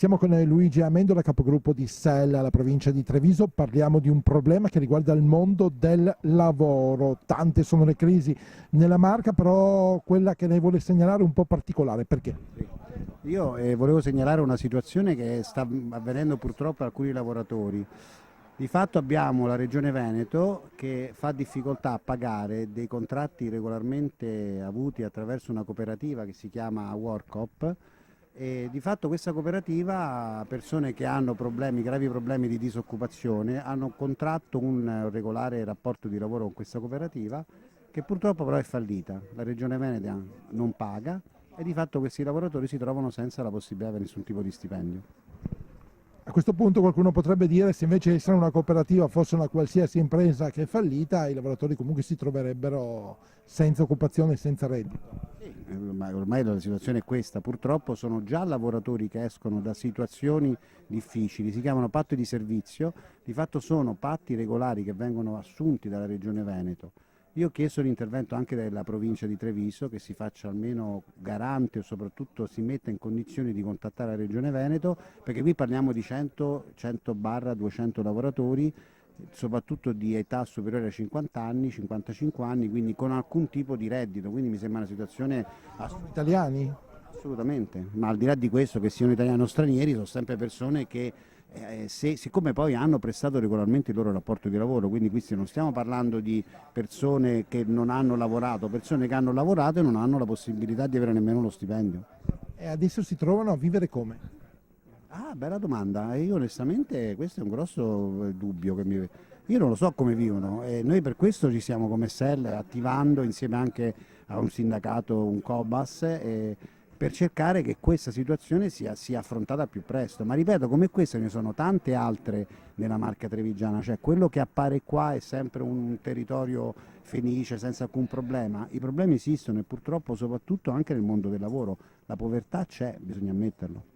Siamo con Luigi Amendola, capogruppo di SEL alla provincia di Treviso. Parliamo di un problema che riguarda il mondo del lavoro. Tante sono le crisi nella Marca, però quella che lei vuole segnalare è un po' particolare. Perché? Io volevo segnalare una situazione che sta avvenendo purtroppo a alcuni lavoratori. Di fatto abbiamo la Regione Veneto che fa difficoltà a pagare dei contratti regolarmente avuti attraverso una cooperativa che si chiama Workop, e di fatto questa cooperativa, persone che hanno problemi, gravi problemi di disoccupazione, hanno contratto un regolare rapporto di lavoro con questa cooperativa che purtroppo però è fallita. La Regione Veneto non paga e di fatto questi lavoratori si trovano senza la possibilità di avere nessun tipo di stipendio. A questo punto qualcuno potrebbe dire se invece di essere una cooperativa fosse una qualsiasi impresa che è fallita, i lavoratori comunque si troverebbero senza occupazione e senza reddito. Sì, ma ormai la situazione è questa, purtroppo sono già lavoratori che escono da situazioni difficili, si chiamano patti di servizio, di fatto sono patti regolari che vengono assunti dalla Regione Veneto. Io ho chiesto l'intervento anche della provincia di Treviso, che si faccia almeno garante o soprattutto si metta in condizioni di contattare la Regione Veneto, perché qui parliamo di 100-200 lavoratori, soprattutto di età superiore ai 50 anni, 55 anni, quindi con alcun tipo di reddito, quindi mi sembra una situazione Sono italiani? assolutamente, ma al di là di questo, che siano italiani o stranieri, sono sempre persone che siccome poi hanno prestato regolarmente il loro rapporto di lavoro, quindi qui non stiamo parlando di persone che non hanno lavorato, persone che hanno lavorato e non hanno la possibilità di avere nemmeno lo stipendio. E adesso si trovano a vivere come? Ah, bella domanda. E io onestamente questo è un grosso dubbio che mi... Io non lo so come vivono e noi per questo ci siamo come SEL attivando insieme anche a un sindacato, un COBAS, per cercare che questa situazione sia affrontata al più presto. Ma ripeto, come queste ne sono tante altre nella Marca trevigiana, cioè quello che appare qua è sempre un territorio felice, senza alcun problema. I problemi esistono e purtroppo soprattutto anche nel mondo del lavoro. La povertà c'è, bisogna ammetterlo.